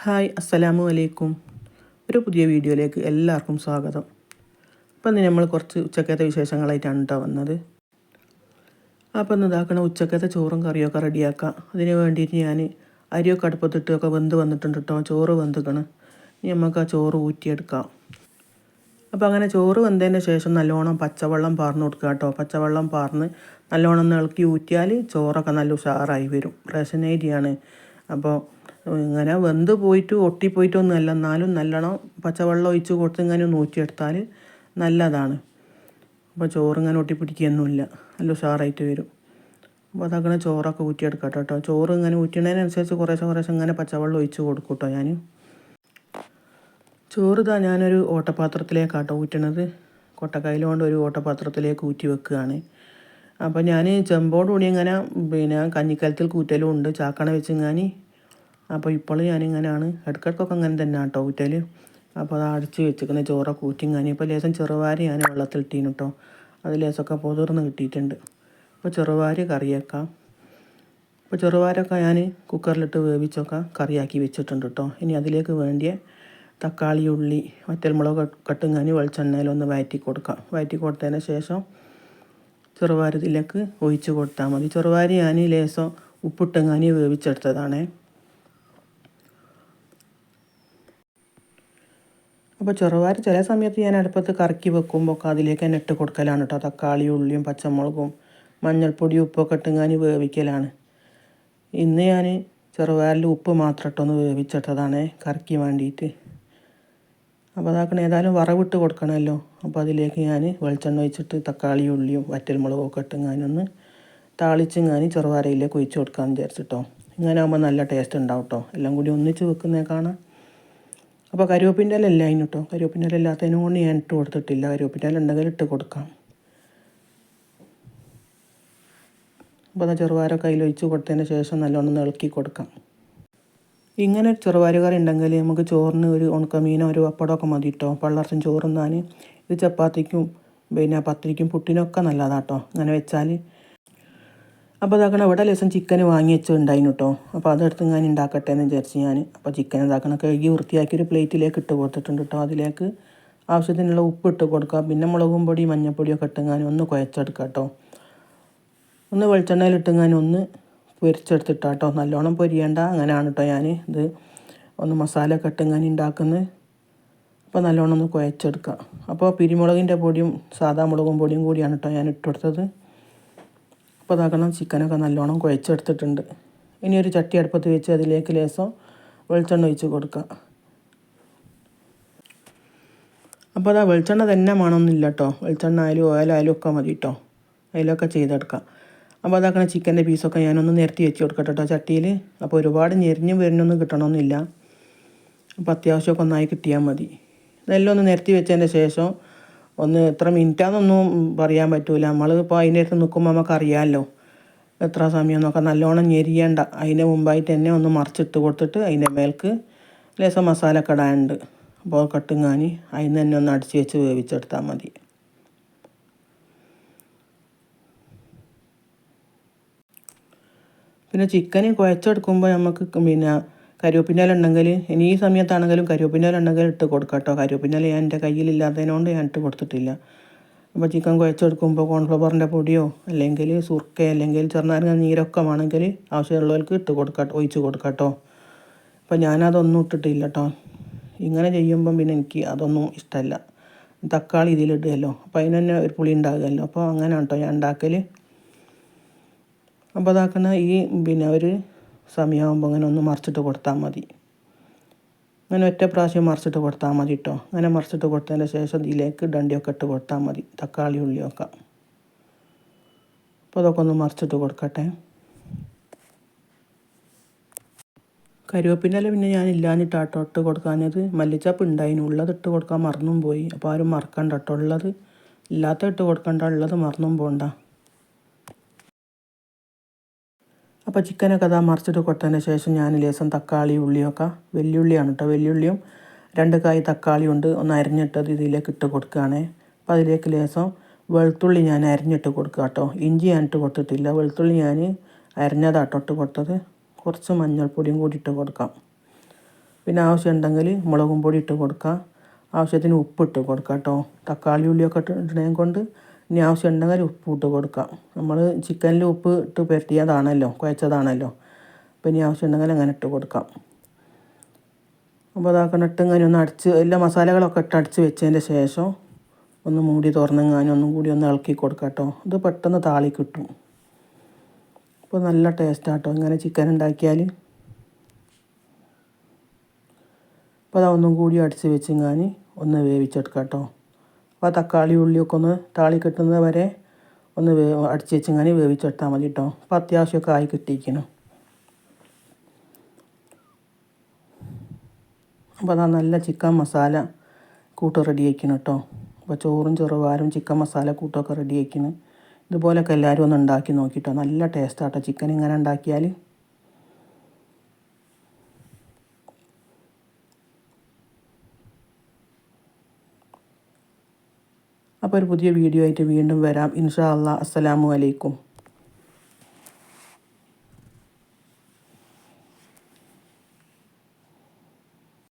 Hi അസ്സലാമു അലൈക്കും. ഒരു പുതിയ വീഡിയോയിലേക്ക് എല്ലാവർക്കും സ്വാഗതം. അപ്പോൾ ഇന്ന് നമ്മൾ കുറച്ച് ഉച്ചക്കത്തെ വിശേഷങ്ങളായിട്ടാണ് കേട്ടോ വന്നത്. അപ്പോൾ ഇന്ന് ഇതാക്കണം ഉച്ചക്കത്തെ ചോറും കറിയൊക്കെ റെഡിയാക്കാം. അതിന് വേണ്ടിയിട്ട് ഞാൻ അരിയൊക്കെ അടുപ്പത്തിട്ടൊക്കെ വെന്ത് വന്നിട്ടുണ്ട് കേട്ടോ. ചോറ് വെന്തിക്കണം. ഇനി നമുക്ക് ആ ചോറ് ഊറ്റിയെടുക്കാം. അപ്പോൾ അങ്ങനെ ചോറ് വെന്തതിന് ശേഷം നല്ലോണം പച്ചവെള്ളം പാർന്ന് കൊടുക്കുക കേട്ടോ. പച്ചവെള്ളം പാർന്ന് നല്ലോണം ഒന്ന് ഇളക്കി ഊറ്റിയാൽ ചോറൊക്കെ നല്ല ഉഷാറായി വരും. റേഷൻ അരിയാണ്. അപ്പോൾ ഇങ്ങനെ വെന്ത് പോയിട്ട് ഒട്ടിപ്പോയിട്ടൊന്നുമല്ല, എന്നാലും നല്ലോണം പച്ചവെള്ളം ഒഴിച്ച് കൊടുത്ത് ഇങ്ങനെ ഊറ്റിയെടുത്താൽ നല്ലതാണ്. അപ്പോൾ ചോറിങ്ങനെ ഒട്ടിപ്പിടിക്കുകയൊന്നുമില്ല, നല്ല ഉഷാറായിട്ട് വരും. അപ്പോൾ അതങ്ങനെ ചോറൊക്കെ ഊറ്റിയെടുക്കട്ടെ കേട്ടോ. ചോറ് ഇങ്ങനെ ഊറ്റുന്നതിനനുസരിച്ച് കുറേശ്ശെ ഇങ്ങനെ പച്ചവെള്ളം ഒഴിച്ച് കൊടുക്കും കേട്ടോ. ഞാൻ ചോറ് ഞാനൊരു ഓട്ടപാത്രത്തിലേക്കാട്ടോ ഊറ്റണത്. കൊട്ടക്കൈല കൊണ്ട് ഒരു ഓട്ടപാത്രത്തിലേക്ക് ഊറ്റി വെക്കുകയാണ്. അപ്പോൾ ഞാൻ ചെമ്പോടുകൂടി ഇങ്ങനെ കഞ്ഞിക്കലത്തിൽ കൂറ്റലും ഉണ്ട്, ചാക്കണ വെച്ച് അപ്പോൾ ഇപ്പോൾ ഞാനിങ്ങനെയാണ് ഇടയ്ക്കിടയ്ക്കൊക്കെ അങ്ങനെ തന്നെ കേട്ടോ ഊറ്റൽ. അപ്പോൾ അത് അടിച്ച് വെച്ചിരിക്കുന്ന ചോറൊക്കെ ഊറ്റിങ്ങാനി. ഇപ്പോൾ ലേശം ചെറുവാരി ഞാൻ വെള്ളത്തിലിട്ടീന് കേട്ടോ. അത് ലേശമൊക്കെ പൊതിർന്ന് കിട്ടിയിട്ടുണ്ട്. അപ്പോൾ ചെറുവാരി കറിയാക്കാം. അപ്പോൾ ചെറുവാരൊക്കെ ഞാൻ കുക്കറിലിട്ട് വേവിച്ചൊക്കെ കറിയാക്കി വെച്ചിട്ടുണ്ട് കേട്ടോ. ഇനി അതിലേക്ക് വേണ്ടിയ തക്കാളി, ഉള്ളി, വറ്റൽമുളക് കട്ടുങ്ങാനി വെളിച്ചെണ്ണയിലൊന്ന് വഴറ്റി കൊടുക്കാം. വഴറ്റി കൊടുത്തതിന് ശേഷം ചെറുവാരി ഇതിലേക്ക് ഒഴിച്ച് കൊടുത്താൽ മതി. ചെറുവാരി ഞാൻ ലേശം ഉപ്പിട്ടെങ്ങാനി വേവിച്ചെടുത്തതാണേ. അപ്പോൾ ചെറുവാരി ചില സമയത്ത് ഞാൻ അടുപ്പത്ത് കറക്കി വെക്കുമ്പോൾ ഒക്കെ അതിലേക്ക് തന്നെ ഇട്ട് കൊടുക്കലാണ് കേട്ടോ. തക്കാളി, ഉള്ളിയും പച്ചമുളകും മഞ്ഞൾപ്പൊടിയും ഉപ്പൊക്കെ ഇട്ടെങ്ങാനി വേവിക്കലാണ്. ഇന്ന് ഞാൻ ചെറുവാരിൽ ഉപ്പ് മാത്രം ഇട്ടൊന്ന് വേവിച്ചിട്ടതാണ് കറക്കി വേണ്ടിയിട്ട്. അപ്പോൾ അതാക്കണം ഏതായാലും വറവിട്ട് കൊടുക്കണമല്ലോ. അപ്പോൾ അതിലേക്ക് ഞാൻ വെളിച്ചെണ്ണ ഒഴിച്ചിട്ട് തക്കാളി, ഉള്ളിയും വറ്റൽമുളകും ഒക്കെ ഇട്ടെങ്ങാനൊന്ന് താളിച്ചെങ്ങാനി ചെറുവാരയിലേക്ക് ഒഴിച്ച് കൊടുക്കാമെന്ന് വിചാരിച്ചിട്ടോ. ഇങ്ങനെ ആകുമ്പോൾ നല്ല ടേസ്റ്റ് ഉണ്ടാവും കേട്ടോ. എല്ലാം കൂടി ഒന്നിച്ച് വെക്കുന്നേ കാണാം. അപ്പോൾ കറിവേപ്പിൻ്റെ ഇല ഇല്ല അതിന് കേട്ടോ. കറിവേപ്പിൻ്റെ ഇല ഇല്ലാത്തതിനെ കൊണ്ട് ഞാൻ ഇട്ട് കൊടുത്തിട്ടില്ല. കറിവേപ്പിൻ്റെ ഇല ഉണ്ടെങ്കിൽ ഇട്ട് കൊടുക്കാം. അപ്പോൾ അത് ചെറുവാരൊക്കെ അതിൽ ഒഴിച്ച് കൊടുത്തതിന് ശേഷം നല്ലോണം ഇളക്കി കൊടുക്കാം. ഇങ്ങനെ ചെറുവാര കറി ഉണ്ടെങ്കിൽ നമുക്ക് ചോറിന് ഒരു ഉണക്കമീനോ ഒരു പപ്പടമൊക്കെ മതി കേട്ടോ. പള്ളർച്ചും ചോറുന്നാൻ ഇത് ചപ്പാത്തിക്കും പത്തിരിക്കും പുട്ടിനൊക്കെ നല്ലതാട്ടോ ഇങ്ങനെ വെച്ചാൽ. അപ്പോൾ ഇതാക്കണം ഇവിടെ ലേശം ചിക്കൻ വാങ്ങി വെച്ചിട്ടുണ്ടായിരുന്നു കേട്ടോ. അപ്പോൾ അതെടുത്ത് ഞാൻ ഉണ്ടാക്കട്ടെ എന്ന് വിചാരിച്ച് ഞാൻ. അപ്പോൾ ചിക്കൻ ഇതാക്കണം കഴുകി വൃത്തിയാക്കി ഒരു പ്ലേറ്റിലേക്ക് ഇട്ട് കൊടുത്തിട്ടുണ്ട് കേട്ടോ. അതിലേക്ക് ആവശ്യത്തിനുള്ള ഉപ്പ് ഇട്ട് കൊടുക്കുക. പിന്നെ മുളകും പൊടി മഞ്ഞൾപ്പൊടിയൊക്കെ ഇട്ടെങ്ങാനും ഒന്ന് കുഴച്ചെടുക്കുക കേട്ടോ. ഒന്ന് വെളിച്ചെണ്ണയിലിട്ടെങ്ങാനും ഒന്ന് പൊരിച്ചെടുത്തിട്ടാട്ടോ. നല്ലോണം പൊരിയേണ്ട, അങ്ങനെയാണ് കേട്ടോ ഞാൻ ഇത് ഒന്ന് മസാല ഒക്കെ ഇട്ടെങ്ങാനും ഉണ്ടാക്കുന്നത്. അപ്പോൾ നല്ലോണം ഒന്ന് കുഴച്ചെടുക്കുക. അപ്പോൾ പിരിമുളകിൻ്റെ പൊടിയും സാദാ മുളകും പൊടിയും കൂടിയാണ് കേട്ടോ ഞാൻ ഇട്ട് കൊടുത്തത്. അപ്പോൾ അതാക്കണം ചിക്കനൊക്കെ നല്ലോണം കുഴച്ചെടുത്തിട്ടുണ്ട്. ഇനി ഒരു ചട്ടി അടുപ്പത്ത് വെച്ച് അതിലേക്ക് ലേശം വെളിച്ചെണ്ണ ഒഴിച്ച് കൊടുക്കുക. അപ്പോൾ അതാ വെളിച്ചെണ്ണ തന്നെ വേണമെന്നില്ല കേട്ടോ. വെളിച്ചെണ്ണ ആയാലും ഓയിലായാലും ഒക്കെ മതി കേട്ടോ. അതിലൊക്കെ ചെയ്തെടുക്കാം. അപ്പോൾ അതാക്കണം ചിക്കൻ്റെ പീസൊക്കെ ഞാനൊന്ന് നിരത്തി വെച്ച് കൊടുക്കട്ടെ കേട്ടോ ചട്ടിയിൽ. അപ്പോൾ ഒരുപാട് ഞെരിഞ്ഞും വരുന്നൊന്നും കിട്ടണമെന്നില്ല. അപ്പോൾ അത്യാവശ്യമൊക്കെ ഒന്നായി കിട്ടിയാൽ മതി. ഇതെല്ലാം ഒന്ന് നിരത്തി വെച്ചതിൻ്റെ ശേഷം ഒന്ന് എത്ര മിനിറ്റാണെന്നൊന്നും പറയാൻ പറ്റില്ല. നമ്മളിപ്പോൾ അതിൻ്റെ അടുത്ത് നിൽക്കുമ്പോൾ നമുക്കറിയാമല്ലോ എത്ര സമയം എന്നൊക്കെ. നല്ലോണം ഞെരിയേണ്ട. അതിൻ്റെ മുമ്പായിട്ട് തന്നെ ഒന്ന് മറിച്ചിട്ട് കൊടുത്തിട്ട് അതിൻ്റെ മേൽക്ക് ലേശം മസാല ഒക്കെ ഇടാനുണ്ട്. അപ്പോൾ കട്ടുങ്ങാനി അതിന് തന്നെ ഒന്ന് അടിച്ച് വെച്ച് വേവിച്ചെടുത്താൽ മതി. പിന്നെ ചിക്കൻ കുഴച്ചെടുക്കുമ്പോൾ നമുക്ക് കറിവേപ്പിൻ്റെ ഇല ഉണ്ടെങ്കിൽ ഇനി ഈ സമയത്താണെങ്കിലും കറിവേപ്പിൻ്റെ ഇല ഉണ്ടെങ്കിൽ ഇട്ട് കൊടുക്കാം കേട്ടോ. കറിവേപ്പിൻ്റെ ഇല എൻ്റെ കയ്യിലില്ലാത്തതിനോണ്ട് ഞാൻ ഇട്ട് കൊടുത്തിട്ടില്ല. അപ്പോൾ ചിക്കൻ കുഴച്ചെടുക്കുമ്പോൾ കോൺഫ്ലവറിൻ്റെ പൊടിയോ അല്ലെങ്കിൽ സുർക്ക അല്ലെങ്കിൽ ചെറുനാരങ്ങ നീരൊക്കെ വേണമെങ്കിൽ ആവശ്യമുള്ളവർക്ക് ഇട്ട് കൊടുക്കാം, ഒഴിച്ച് കൊടുക്കാം കേട്ടോ. അപ്പോൾ ഞാനതൊന്നും ഇട്ടിട്ടില്ല കേട്ടോ. ഇങ്ങനെ ചെയ്യുമ്പം പിന്നെ എനിക്ക് അതൊന്നും ഇഷ്ടമല്ല. തക്കാളി ഇതിലിടുമല്ലോ, അപ്പോൾ അതിന് തന്നെ ഒരു പുളി ഉണ്ടാകുമല്ലോ. അപ്പോൾ അങ്ങനെയാണ് കേട്ടോ ഞാൻ ഉണ്ടാക്കൽ. അപ്പോൾ അതാക്കുന്ന ഈ ഒരു സമയമാകുമ്പോൾ അങ്ങനെ ഒന്ന് മറിച്ചിട്ട് കൊടുത്താൽ മതി. അങ്ങനെ ഒറ്റ പ്രാവശ്യം മറിച്ചിട്ട് കൊടുത്താൽ മതി കേട്ടോ. അങ്ങനെ മറിച്ചിട്ട് കൊടുത്തതിന് ശേഷം ഇതിലേക്ക് ഡണ്ടിയൊക്കെ ഇട്ട് കൊടുത്താൽ മതി, തക്കാളി ഉള്ളിയൊക്കെ. അപ്പോൾ അതൊക്കെ ഒന്ന് മറിച്ചിട്ട് കൊടുക്കട്ടെ. കറിവേപ്പിൻ്റെ ഇല പിന്നെ ഞാൻ ഇല്ലാഞ്ഞിട്ടാട്ടോ ഇട്ട് കൊടുക്കാഞ്ഞത്. മല്ലിച്ചപ്പ് ഉണ്ടായിന്, ഉള്ളത് ഇട്ട് കൊടുക്കാൻ മറന്നും പോയി. അപ്പോൾ ആരും മറക്കണ്ട കേട്ടോ. ഉള്ളത് ഇല്ലാത്ത ഇട്ട് കൊടുക്കണ്ട, ഉള്ളത് മറന്നും പോകണ്ട. അപ്പോൾ ചിക്കനൊക്കെ അതാ മറിച്ചിട്ട് കൊടുത്തതിന് ശേഷം ഞാൻ ലേശം തക്കാളി ഉള്ളിയൊക്കെ, വെല്ലുള്ളിയാണ് കേട്ടോ, വെല്ലുള്ളിയും 2 കായ് തക്കാളിയും ഉണ്ട്, ഒന്ന് അരിഞ്ഞിട്ടത് ഇതിലേക്ക് ഇട്ട് കൊടുക്കുകയാണേ. അപ്പോൾ അതിലേക്ക് ലേശം വെളുത്തുള്ളി ഞാൻ അരിഞ്ഞിട്ട് കൊടുക്കുക കേട്ടോ. ഇഞ്ചി ഞാൻ ഇട്ട് കൊടുത്തിട്ടില്ല, വെളുത്തുള്ളി ഞാൻ അരിഞ്ഞതാട്ടോ ഇട്ട് കൊടുത്തത്. കുറച്ച് മഞ്ഞൾപ്പൊടിയും കൂടി ഇട്ട് കൊടുക്കാം. പിന്നെ ആവശ്യമുണ്ടെങ്കിൽ മുളകും പൊടി ഇട്ട് കൊടുക്കുക, ആവശ്യത്തിന് ഉപ്പ് ഇട്ട് കൊടുക്കുക കേട്ടോ. തക്കാളി ഉള്ളിയൊക്കെ ഇടുന്നതിനെ കൊണ്ട് ഇനി ആവശ്യമുണ്ടെങ്കിൽ ഉപ്പ് ഇട്ട് കൊടുക്കാം. നമ്മൾ ചിക്കനിൽ ഉപ്പ് ഇട്ട് പുരട്ടിയതാണല്ലോ, കുഴച്ചതാണല്ലോ. അപ്പോൾ ഇനി ആവശ്യമുണ്ടെങ്കിൽ അങ്ങനെ ഇട്ട് കൊടുക്കാം. അപ്പോൾ അതാക്കണം ഇട്ട് ഇങ്ങനെ ഒന്ന് അടിച്ച് എല്ലാ മസാലകളൊക്കെ ഇട്ട് അടിച്ച് വെച്ചതിൻ്റെ ശേഷം ഒന്ന് മൂടി തുറന്നെങ്ങാനും ഒന്നും കൂടി ഒന്ന് ഇളക്കി കൊടുക്കാം കേട്ടോ. ഇത് പെട്ടെന്ന് താളി കിട്ടും. അപ്പോൾ നല്ല ടേസ്റ്റാട്ടോ ഇങ്ങനെ ചിക്കൻ ഉണ്ടാക്കിയാൽ. അപ്പോൾ അതാ ഒന്നും കൂടി അടിച്ച് വെച്ചെങ്ങാൻ ഒന്ന് വേവിച്ചെടുക്കാം കേട്ടോ. അപ്പോൾ ആ തക്കാളി ഉള്ളിയൊക്കെ ഒന്ന് താളി കിട്ടുന്നത് വരെ ഒന്ന് അടിച്ച് വെച്ചെങ്ങാൻ വേവിച്ചെടുത്താൽ മതി കേട്ടോ. അപ്പോൾ അത്യാവശ്യമൊക്കെ ആയി കിട്ടിയിരിക്കണം. അപ്പോൾ അതാ നല്ല ചിക്കൻ മസാല കൂട്ട് റെഡി ആക്കണം കേട്ടോ. അപ്പോൾ ചോറും ചെറുപയറും ചിക്കൻ മസാല കൂട്ടൊക്കെ റെഡി ആക്കണം. ഇതുപോലൊക്കെ എല്ലാവരും ഒന്ന് ഉണ്ടാക്കി നോക്കിയിട്ടോ. നല്ല ടേസ്റ്റാട്ടോ ചിക്കൻ ഇങ്ങനെ ഉണ്ടാക്കിയാൽ. അപ്പോൾ ഒരു പുതിയ വീഡിയോ ആയിട്ട് വീണ്ടും വരാം. ഇൻഷാ അല്ലാ. അസ്സലാമു അലൈക്കും.